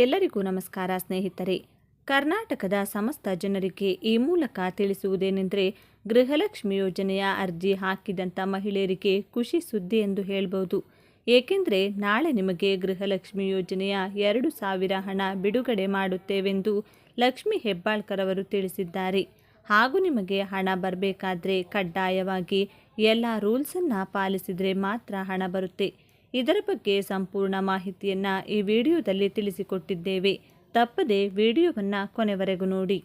ಎಲ್ಲರಿಗೂ ನಮಸ್ಕಾರ ಸ್ನೇಹಿತರೆ. ಕರ್ನಾಟಕದ ಸಮಸ್ತ ಜನರಿಗೆ ಈ ಮೂಲಕ ತಿಳಿಸುವುದೇನೆಂದರೆ, ಗೃಹಲಕ್ಷ್ಮಿ ಯೋಜನೆಯ ಅರ್ಜಿ ಹಾಕಿದಂಥ ಮಹಿಳೆಯರಿಗೆ ಖುಷಿ ಸುದ್ದಿ ಎಂದು ಹೇಳ್ಬೋದು. ಏಕೆಂದರೆ ನಾಳೆ ನಿಮಗೆ ಗೃಹಲಕ್ಷ್ಮಿ ಯೋಜನೆಯ 2,000 ಹಣ ಬಿಡುಗಡೆ ಮಾಡುತ್ತೇವೆಂದು ಲಕ್ಷ್ಮಿ ಹೆಬ್ಬಾಳ್ಕರ್ ಅವರು ತಿಳಿಸಿದ್ದಾರೆ. ಹಾಗೂ ನಿಮಗೆ ಹಣ ಬರಬೇಕಾದ್ರೆ ಕಡ್ಡಾಯವಾಗಿ ಎಲ್ಲ ರೂಲ್ಸನ್ನು ಪಾಲಿಸಿದರೆ ಮಾತ್ರ ಹಣ ಬರುತ್ತೆ. ಇದರ ಬಗ್ಗೆ ಸಂಪೂರ್ಣ ಮಾಹಿತಿಯನ್ನು ಈ ವಿಡಿಯೋದಲ್ಲಿ ತಿಳಿಸಿಕೊಟ್ಟಿದ್ದೇವೆ. ತಪ್ಪದೆ ವಿಡಿಯೋವನ್ನು ಕೊನೆವರೆಗೂ ನೋಡಿ.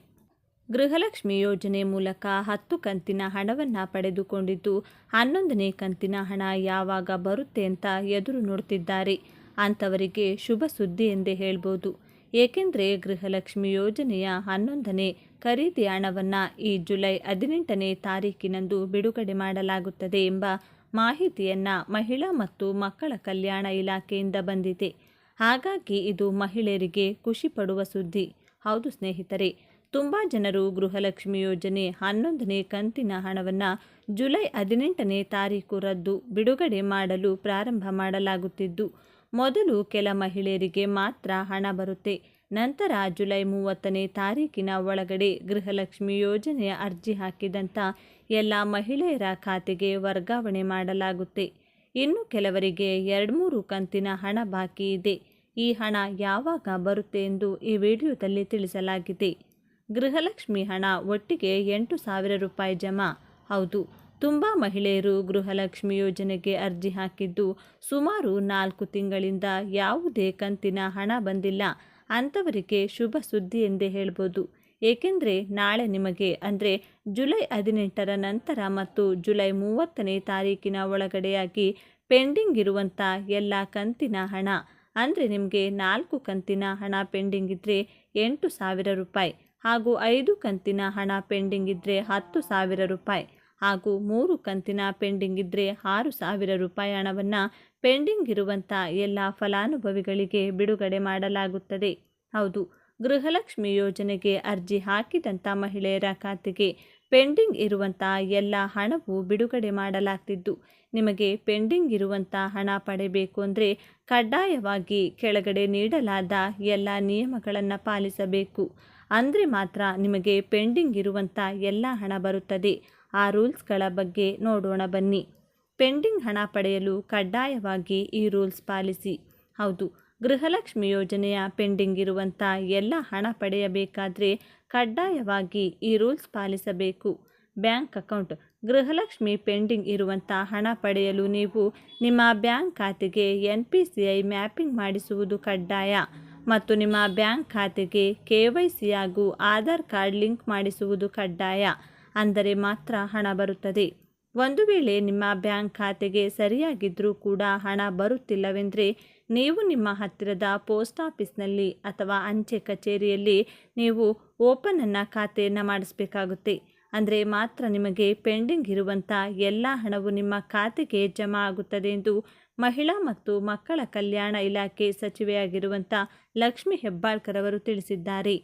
ಗೃಹಲಕ್ಷ್ಮಿ ಯೋಜನೆ ಮೂಲಕ 10 ಕಂತಿನ ಹಣವನ್ನು ಪಡೆದುಕೊಂಡಿದ್ದು 11ನೇ ಕಂತಿನ ಹಣ ಯಾವಾಗ ಬರುತ್ತೆ ಅಂತ ಎದುರು ನೋಡ್ತಿದ್ದಾರೆ. ಅಂಥವರಿಗೆ ಶುಭ ಸುದ್ದಿ ಎಂದೇ ಹೇಳ್ಬೋದು. ಏಕೆಂದರೆ ಗೃಹಲಕ್ಷ್ಮಿ ಯೋಜನೆಯ 11ನೇ ಖರೀದಿ ಹಣವನ್ನು ಈ ಜುಲೈ 18ನೇ ತಾರೀಕಿನಂದು ಬಿಡುಗಡೆ ಮಾಡಲಾಗುತ್ತದೆ ಎಂಬ ಮಾಹಿತಿಯನ್ನು ಮಹಿಳಾ ಮತ್ತು ಮಕ್ಕಳ ಕಲ್ಯಾಣ ಇಲಾಖೆಯಿಂದ ಬಂದಿದೆ. ಹಾಗಾಗಿ ಇದು ಮಹಿಳೆಯರಿಗೆ ಖುಷಿ ಪಡುವ ಸುದ್ದಿ. ಹೌದು ಸ್ನೇಹಿತರೆ, ತುಂಬ ಜನರು ಗೃಹಲಕ್ಷ್ಮಿ ಯೋಜನೆ 11ನೇ ಕಂತಿನ ಹಣವನ್ನು ಜುಲೈ 18ನೇ ತಾರೀಕು ಬಿಡುಗಡೆ ಮಾಡಲು ಪ್ರಾರಂಭ ಮಾಡಲಾಗುತ್ತಿದ್ದು, ಮೊದಲು ಕೆಲ ಮಹಿಳೆಯರಿಗೆ ಮಾತ್ರ ಹಣ ಬರುತ್ತೆ. ನಂತರ ಜುಲೈ 30ನೇ ತಾರೀಕಿನ ಒಳಗಡೆ ಗೃಹಲಕ್ಷ್ಮಿ ಯೋಜನೆಯ ಅರ್ಜಿ ಹಾಕಿದಂಥ ಎಲ್ಲ ಮಹಿಳೆಯರ ಖಾತೆಗೆ ವರ್ಗಾವಣೆ ಮಾಡಲಾಗುತ್ತೆ. ಇನ್ನು ಕೆಲವರಿಗೆ 2-3 ಕಂತಿನ ಹಣ ಬಾಕಿ ಇದೆ. ಈ ಹಣ ಯಾವಾಗ ಬರುತ್ತೆ ಎಂದು ಈ ವಿಡಿಯೋದಲ್ಲಿ ತಿಳಿಸಲಾಗಿದೆ. ಗೃಹಲಕ್ಷ್ಮಿ ಹಣ ಒಟ್ಟಿಗೆ 8,000 ರೂಪಾಯಿ ಜಮಾ. ಹೌದು, ತುಂಬ ಮಹಿಳೆಯರು ಗೃಹಲಕ್ಷ್ಮಿ ಯೋಜನೆಗೆ ಅರ್ಜಿ ಹಾಕಿದ್ದು ಸುಮಾರು 4 ತಿಂಗಳಿಂದ ಯಾವುದೇ ಕಂತಿನ ಹಣ ಬಂದಿಲ್ಲ. ಅಂಥವರಿಗೆ ಶುಭ ಸುದ್ದಿ ಎಂದೇ ಹೇಳ್ಬೋದು. ಏಕೆಂದರೆ ನಾಳೆ ನಿಮಗೆ ಅಂದರೆ ಜುಲೈ 18ರ ನಂತರ ಮತ್ತು ಜುಲೈ 30ನೇ ತಾರೀಕಿನ ಒಳಗಡೆಯಾಗಿ ಪೆಂಡಿಂಗ್ ಇರುವಂಥ ಎಲ್ಲ ಕಂತಿನ ಹಣ ಅಂದರೆ ನಿಮಗೆ 4 ಕಂತಿನ ಹಣ ಪೆಂಡಿಂಗ್ ಇದ್ದರೆ 8,000 ರೂಪಾಯಿ, ಹಾಗೂ 5 ಕಂತಿನ ಹಣ ಪೆಂಡಿಂಗ್ ಇದ್ದರೆ 10,000 ರೂಪಾಯಿ, ಹಾಗೂ 3 ಕಂತಿನ ಪೆಂಡಿಂಗ್ ಇದ್ದರೆ 6,000 ರೂಪಾಯಿ ಹಣವನ್ನು ಪೆಂಡಿಂಗ್ ಇರುವಂಥ ಎಲ್ಲ ಫಲಾನುಭವಿಗಳಿಗೆ ಬಿಡುಗಡೆ ಮಾಡಲಾಗುತ್ತದೆ. ಹೌದು, ಗೃಹಲಕ್ಷ್ಮಿ ಯೋಜನೆಗೆ ಅರ್ಜಿ ಹಾಕಿದಂಥ ಮಹಿಳೆಯರ ಖಾತೆಗೆ ಪೆಂಡಿಂಗ್ ಇರುವಂಥ ಎಲ್ಲ ಹಣವು ಬಿಡುಗಡೆ ಮಾಡಲಾಗ್ತಿದ್ದು, ನಿಮಗೆ ಪೆಂಡಿಂಗ್ ಇರುವಂಥ ಹಣ ಪಡೆಯಬೇಕು ಅಂದರೆ ಕಡ್ಡಾಯವಾಗಿ ಕೆಳಗಡೆ ನೀಡಲಾದ ಎಲ್ಲ ನಿಯಮಗಳನ್ನು ಪಾಲಿಸಬೇಕು. ಅಂದರೆ ಮಾತ್ರ ನಿಮಗೆ ಪೆಂಡಿಂಗ್ ಇರುವಂಥ ಎಲ್ಲ ಹಣ ಬರುತ್ತದೆ. ಆ ರೂಲ್ಸ್ಗಳ ಬಗ್ಗೆ ನೋಡೋಣ ಬನ್ನಿ. ಪೆಂಡಿಂಗ್ ಹಣ ಪಡೆಯಲು ಕಡ್ಡಾಯವಾಗಿ ಈ ರೂಲ್ಸ್ ಪಾಲಿಸಿ. ಹೌದು, ಗೃಹಲಕ್ಷ್ಮಿ ಯೋಜನೆಯ ಪೆಂಡಿಂಗ್ ಇರುವಂಥ ಎಲ್ಲ ಹಣ ಪಡೆಯಬೇಕಾದರೆ ಕಡ್ಡಾಯವಾಗಿ ಈ ರೂಲ್ಸ್ ಪಾಲಿಸಬೇಕು. Bank account. ಗೃಹಲಕ್ಷ್ಮಿ ಪೆಂಡಿಂಗ್ ಇರುವಂಥ ಹಣ ಪಡೆಯಲು ನೀವು ನಿಮ್ಮ ಬ್ಯಾಂಕ್ ಖಾತೆಗೆ NPCI ಮ್ಯಾಪಿಂಗ್ ಮಾಡಿಸುವುದು ಕಡ್ಡಾಯ ಮತ್ತು ನಿಮ್ಮ ಬ್ಯಾಂಕ್ ಖಾತೆಗೆ KYC ಹಾಗೂ ಆಧಾರ್ ಕಾರ್ಡ್ ಲಿಂಕ್ ಮಾಡಿಸುವುದು ಕಡ್ಡಾಯ. ಅಂದರೆ ಮಾತ್ರ ಹಣ ಬರುತ್ತದೆ. ಒಂದು ವೇಳೆ ನಿಮ್ಮ ಬ್ಯಾಂಕ್ ಖಾತೆಗೆ ಸರಿಯಾಗಿದ್ದರೂ ಕೂಡ ಹಣ ಬರುತ್ತಿಲ್ಲವೆಂದರೆ ನೀವು ನಿಮ್ಮ ಹತ್ತಿರದ ಪೋಸ್ಟ್ ಆಫೀಸ್ನಲ್ಲಿ ಅಥವಾ ಅಂಚೆ ಕಚೇರಿಯಲ್ಲಿ ನೀವು ಖಾತೆಯನ್ನು ಮಾಡಿಸಬೇಕಾಗುತ್ತೆ. ಅಂದರೆ ಮಾತ್ರ ನಿಮಗೆ ಪೆಂಡಿಂಗ್ ಇರುವಂಥ ಎಲ್ಲ ಹಣವು ನಿಮ್ಮ ಖಾತೆಗೆ ಜಮಾ ಆಗುತ್ತದೆ ಎಂದು ಮಹಿಳಾ ಮತ್ತು ಮಕ್ಕಳ ಕಲ್ಯಾಣ ಇಲಾಖೆ ಸಚಿವೆಯಾಗಿರುವಂಥ ಲಕ್ಷ್ಮಿ ಹೆಬ್ಬಾಳ್ಕರ್ ಅವರು ತಿಳಿಸಿದ್ದಾರೆ.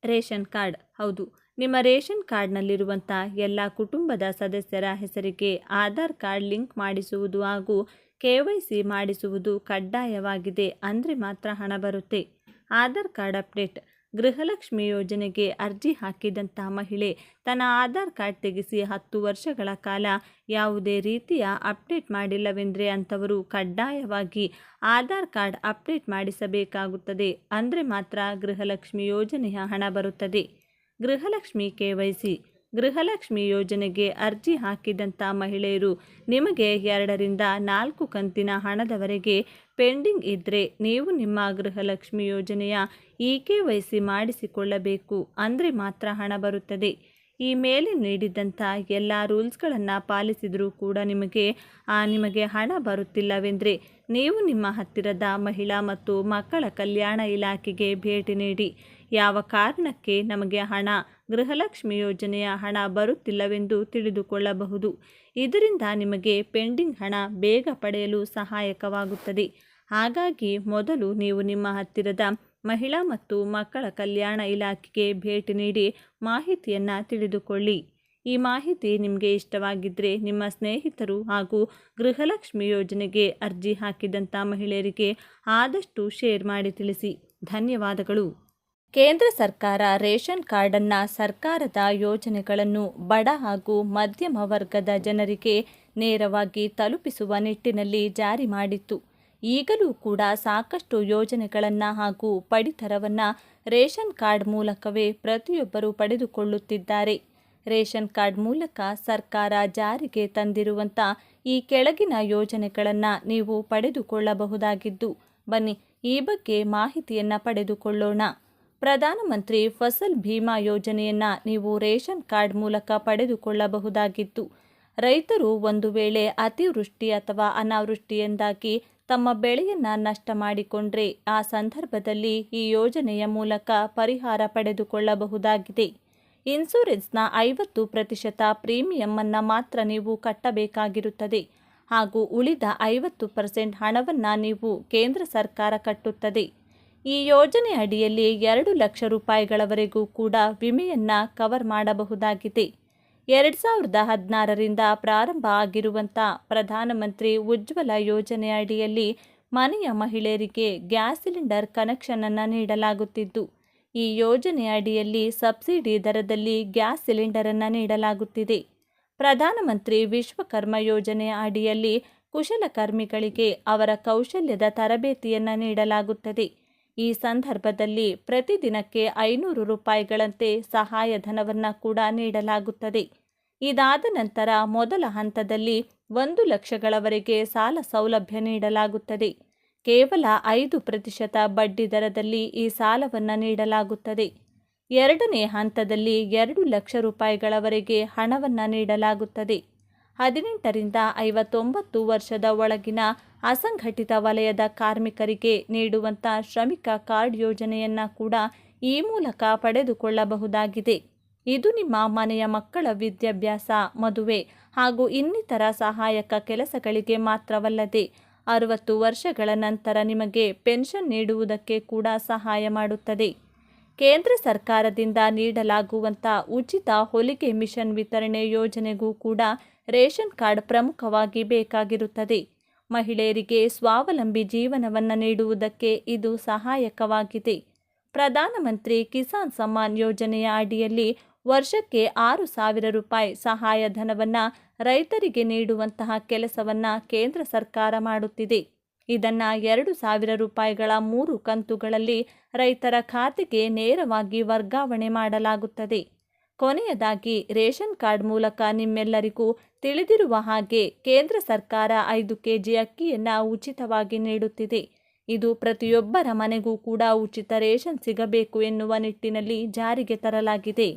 Ration card. ಹೌದು, ನಿಮ್ಮ ರೇಷನ್ ಕಾರ್ಡ್ನಲ್ಲಿರುವಂಥ ಎಲ್ಲ ಕುಟುಂಬದ ಸದಸ್ಯರ ಹೆಸರಿಗೆ ಆಧಾರ್ ಕಾರ್ಡ್ ಲಿಂಕ್ ಮಾಡಿಸುವುದು ಹಾಗೂ KYC ಮಾಡಿಸುವುದು ಕಡ್ಡಾಯವಾಗಿದೆ. ಅಂದರೆ ಮಾತ್ರ ಹಣ ಬರುತ್ತೆ. Aadhaar card update. ಗೃಹಲಕ್ಷ್ಮಿ ಯೋಜನೆಗೆ ಅರ್ಜಿ ಹಾಕಿದಂಥ ಮಹಿಳೆ ತನ್ನ ಆಧಾರ್ ಕಾರ್ಡ್ ತೆಗೆಸಿ 10 ವರ್ಷಗಳ ಕಾಲ ಯಾವುದೇ ರೀತಿಯ ಅಪ್ಡೇಟ್ ಮಾಡಿಲ್ಲವೆಂದರೆ ಅಂಥವರು ಕಡ್ಡಾಯವಾಗಿ ಆಧಾರ್ ಕಾರ್ಡ್ ಅಪ್ಡೇಟ್ ಮಾಡಿಸಬೇಕಾಗುತ್ತದೆ. ಅಂದರೆ ಮಾತ್ರ ಗೃಹಲಕ್ಷ್ಮಿ ಯೋಜನೆಯ ಹಣ ಬರುತ್ತದೆ. ಗೃಹಲಕ್ಷ್ಮಿ KYC. ಗೃಹಲಕ್ಷ್ಮಿ ಯೋಜನೆಗೆ ಅರ್ಜಿ ಹಾಕಿದಂಥ ಮಹಿಳೆಯರು ನಿಮಗೆ 2ರಿಂದ 4 ಕಂತಿನ ಹಣದವರೆಗೆ ಪೆಂಡಿಂಗ್ ಇದ್ದರೆ ನೀವು ನಿಮ್ಮ ಗೃಹಲಕ್ಷ್ಮಿ ಯೋಜನೆಯ KYC ಮಾಡಿಸಿಕೊಳ್ಳಬೇಕು. ಅಂದರೆ ಮಾತ್ರ ಹಣ ಬರುತ್ತದೆ. ಈ ಮೇಲೆ ನೀಡಿದಂಥ ಎಲ್ಲ ರೂಲ್ಸ್ಗಳನ್ನು ಪಾಲಿಸಿದರೂ ಕೂಡ ನಿಮಗೆ ಹಣ ಬರುತ್ತಿಲ್ಲವೆಂದರೆ ನೀವು ನಿಮ್ಮ ಹತ್ತಿರದ ಮಹಿಳಾ ಮತ್ತು ಮಕ್ಕಳ ಕಲ್ಯಾಣ ಇಲಾಖೆಗೆ ಭೇಟಿ ನೀಡಿ ಯಾವ ಕಾರಣಕ್ಕೆ ನಮಗೆ ಗೃಹಲಕ್ಷ್ಮಿ ಯೋಜನೆಯ ಹಣ ಬರುತ್ತಿಲ್ಲವೆಂದು ತಿಳಿದುಕೊಳ್ಳಬಹುದು. ಇದರಿಂದ ನಿಮಗೆ ಪೆಂಡಿಂಗ್ ಹಣ ಬೇಗ ಪಡೆಯಲು ಸಹಾಯಕವಾಗುತ್ತದೆ. ಹಾಗಾಗಿ ಮೊದಲು ನೀವು ನಿಮ್ಮ ಹತ್ತಿರದ ಮಹಿಳಾ ಮತ್ತು ಮಕ್ಕಳ ಕಲ್ಯಾಣ ಇಲಾಖೆಗೆ ಭೇಟಿ ನೀಡಿ ಮಾಹಿತಿಯನ್ನು ತಿಳಿದುಕೊಳ್ಳಿ. ಈ ಮಾಹಿತಿ ನಿಮಗೆ ಇಷ್ಟವಾಗಿದ್ದರೆ ನಿಮ್ಮ ಸ್ನೇಹಿತರು ಹಾಗೂ ಗೃಹಲಕ್ಷ್ಮಿ ಯೋಜನೆಗೆ ಅರ್ಜಿ ಹಾಕಿದಂಥ ಮಹಿಳೆಯರಿಗೆ ಆದಷ್ಟು ಶೇರ್ ಮಾಡಿ ತಿಳಿಸಿ. ಧನ್ಯವಾದಗಳು. ಕೇಂದ್ರ ಸರ್ಕಾರ ರೇಷನ್ ಕಾರ್ಡನ್ನು ಸರ್ಕಾರದ ಯೋಜನೆಗಳನ್ನು ಬಡ ಹಾಗೂ ಮಧ್ಯಮ ವರ್ಗದ ಜನರಿಗೆ ನೇರವಾಗಿ ತಲುಪಿಸುವ ನಿಟ್ಟಿನಲ್ಲಿ ಜಾರಿ ಮಾಡಿತ್ತು. ಈಗಲೂ ಕೂಡ ಸಾಕಷ್ಟು ಯೋಜನೆಗಳನ್ನು ಹಾಗೂ ಪಡಿತರವನ್ನು ರೇಷನ್ ಕಾರ್ಡ್ ಮೂಲಕವೇ ಪ್ರತಿಯೊಬ್ಬರು ಪಡೆದುಕೊಳ್ಳುತ್ತಿದ್ದಾರೆ. ರೇಷನ್ ಕಾರ್ಡ್ ಮೂಲಕ ಸರ್ಕಾರ ಜಾರಿಗೆ ತಂದಿರುವಂಥ ಈ ಕೆಳಗಿನ ಯೋಜನೆಗಳನ್ನು ನೀವು ಪಡೆದುಕೊಳ್ಳಬಹುದಾಗಿದ್ದು, ಬನ್ನಿ ಈ ಬಗ್ಗೆ ಮಾಹಿತಿಯನ್ನು ಪಡೆದುಕೊಳ್ಳೋಣ. ಪ್ರಧಾನಮಂತ್ರಿ ಫಸಲ್ ಭೀಮಾ ಯೋಜನೆಯನ್ನು ನೀವು ರೇಷನ್ ಕಾರ್ಡ್ ಮೂಲಕ ಪಡೆದುಕೊಳ್ಳಬಹುದಾಗಿದ್ದು, ರೈತರು ಒಂದು ವೇಳೆ ಅತಿವೃಷ್ಟಿ ಅಥವಾ ಅನಾವೃಷ್ಟಿಯಿಂದಾಗಿ ತಮ್ಮ ಬೆಳೆಯನ್ನು ನಷ್ಟ ಮಾಡಿಕೊಂಡ್ರೆ ಆ ಸಂದರ್ಭದಲ್ಲಿ ಈ ಯೋಜನೆಯ ಮೂಲಕ ಪರಿಹಾರ ಪಡೆದುಕೊಳ್ಳಬಹುದಾಗಿದೆ. ಇನ್ಸೂರೆನ್ಸ್ನ 50% ಪ್ರೀಮಿಯಮ್ಮನ್ನು ಮಾತ್ರ ನೀವು ಕಟ್ಟಬೇಕಾಗಿರುತ್ತದೆ ಹಾಗೂ ಉಳಿದ 50% ಹಣವನ್ನು ನೀವು ಕೇಂದ್ರ ಸರ್ಕಾರ ಕಟ್ಟುತ್ತದೆ. ಈ ಯೋಜನೆ ಅಡಿಯಲ್ಲಿ 2 ಲಕ್ಷ ರೂಪಾಯಿಗಳವರೆಗೂ ಕೂಡ ವಿಮೆಯನ್ನು ಕವರ್ ಮಾಡಬಹುದಾಗಿದೆ. 2016ರಿಂದ ಪ್ರಾರಂಭ ಆಗಿರುವಂಥ ಪ್ರಧಾನಮಂತ್ರಿ ಉಜ್ವಲ ಯೋಜನೆ ಅಡಿಯಲ್ಲಿ ಮನೆಯ ಮಹಿಳೆಯರಿಗೆ ಗ್ಯಾಸ್ ಸಿಲಿಂಡರ್ ಕನೆಕ್ಷನನ್ನು ನೀಡಲಾಗುತ್ತಿದ್ದು, ಈ ಯೋಜನೆ ಅಡಿಯಲ್ಲಿ ಸಬ್ಸಿಡಿ ದರದಲ್ಲಿ ಗ್ಯಾಸ್ ಸಿಲಿಂಡರನ್ನು ನೀಡಲಾಗುತ್ತಿದೆ. ಪ್ರಧಾನಮಂತ್ರಿ ವಿಶ್ವಕರ್ಮ ಯೋಜನೆ ಅಡಿಯಲ್ಲಿ ಕುಶಲಕರ್ಮಿಗಳಿಗೆ ಅವರ ಕೌಶಲ್ಯದ ತರಬೇತಿಯನ್ನು ನೀಡಲಾಗುತ್ತದೆ. ಈ ಸಂದರ್ಭದಲ್ಲಿ ಪ್ರತಿದಿನಕ್ಕೆ 500 ರೂಪಾಯಿಗಳಂತೆ ಸಹಾಯಧನವನ್ನು ಕೂಡ ನೀಡಲಾಗುತ್ತದೆ. ಇದಾದ ನಂತರ ಮೊದಲ ಹಂತದಲ್ಲಿ 1 ಲಕ್ಷಗಳವರೆಗೆ ಸಾಲ ಸೌಲಭ್ಯ ನೀಡಲಾಗುತ್ತದೆ. ಕೇವಲ 5% ಬಡ್ಡಿ ದರದಲ್ಲಿ ಈ ಸಾಲವನ್ನು ನೀಡಲಾಗುತ್ತದೆ. ಎರಡನೇ ಹಂತದಲ್ಲಿ 2 ಲಕ್ಷ ರೂಪಾಯಿಗಳವರೆಗೆ ಹಣವನ್ನು ನೀಡಲಾಗುತ್ತದೆ. 18ರಿಂದ 59 ವರ್ಷದ ಒಳಗಿನ ಅಸಂಘಟಿತ ವಲಯದ ಕಾರ್ಮಿಕರಿಗೆ ನೀಡುವಂಥ ಶ್ರಮಿಕ ಕಾರ್ಡ್ ಯೋಜನೆಯನ್ನು ಕೂಡ ಈ ಮೂಲಕ ಪಡೆದುಕೊಳ್ಳಬಹುದಾಗಿದೆ. ಇದು ನಿಮ್ಮ ಮನೆಯ ಮಕ್ಕಳ ವಿದ್ಯಾಭ್ಯಾಸ, ಮದುವೆ ಹಾಗೂ ಇನ್ನಿತರ ಸಹಾಯಕ ಕೆಲಸಗಳಿಗೆ ಮಾತ್ರವಲ್ಲದೆ 60 ವರ್ಷಗಳ ನಂತರ ನಿಮಗೆ ಪೆನ್ಷನ್ ನೀಡುವುದಕ್ಕೆ ಕೂಡ ಸಹಾಯ ಮಾಡುತ್ತದೆ. ಕೇಂದ್ರ ಸರ್ಕಾರದಿಂದ ನೀಡಲಾಗುವಂಥ ಉಚಿತ ಹೊಲಿಗೆ ಮಿಷನ್ ವಿತರಣೆ ಯೋಜನೆಗೂ ಕೂಡ ರೇಷನ್ ಕಾರ್ಡ್ ಪ್ರಮುಖವಾಗಿ ಬೇಕಾಗಿರುತ್ತದೆ. ಮಹಿಳೆಯರಿಗೆ ಸ್ವಾವಲಂಬಿ ಜೀವನವನ್ನು ನೀಡುವುದಕ್ಕೆ ಇದು ಸಹಾಯಕವಾಗಿದೆ. ಪ್ರಧಾನಮಂತ್ರಿ ಕಿಸಾನ್ ಸಮ್ಮಾನ್ ಯೋಜನೆಯ ಅಡಿಯಲ್ಲಿ ವರ್ಷಕ್ಕೆ 6,000 ರೂಪಾಯಿ ಸಹಾಯಧನವನ್ನು ರೈತರಿಗೆ ನೀಡುವಂತಹ ಕೆಲಸವನ್ನು ಕೇಂದ್ರ ಸರ್ಕಾರ ಮಾಡುತ್ತಿದೆ. ಇದನ್ನು 2,000 ರೂಪಾಯಿಗಳ 3 ಕಂತುಗಳಲ್ಲಿ ರೈತರ ಖಾತೆಗೆ ನೇರವಾಗಿ ವರ್ಗಾವಣೆ ಮಾಡಲಾಗುತ್ತದೆ. ಕೊನೆಯದಾಗಿ ರೇಷನ್ ಕಾರ್ಡ್ ಮೂಲಕ ನಿಮ್ಮೆಲ್ಲರಿಗೂ ತಿಳಿದಿರುವ ಹಾಗೆ ಕೇಂದ್ರ ಸರ್ಕಾರ 5 ಕೆಜಿ ಅಕ್ಕಿಯನ್ನು ಉಚಿತವಾಗಿ ನೀಡುತ್ತಿದೆ. ಇದು ಪ್ರತಿಯೊಬ್ಬರ ಮನೆಗೂ ಕೂಡ ಉಚಿತ ರೇಷನ್ ಸಿಗಬೇಕು ಎನ್ನುವ ನಿಟ್ಟಿನಲ್ಲಿ ಜಾರಿಗೆ ತರಲಾಗಿದೆ.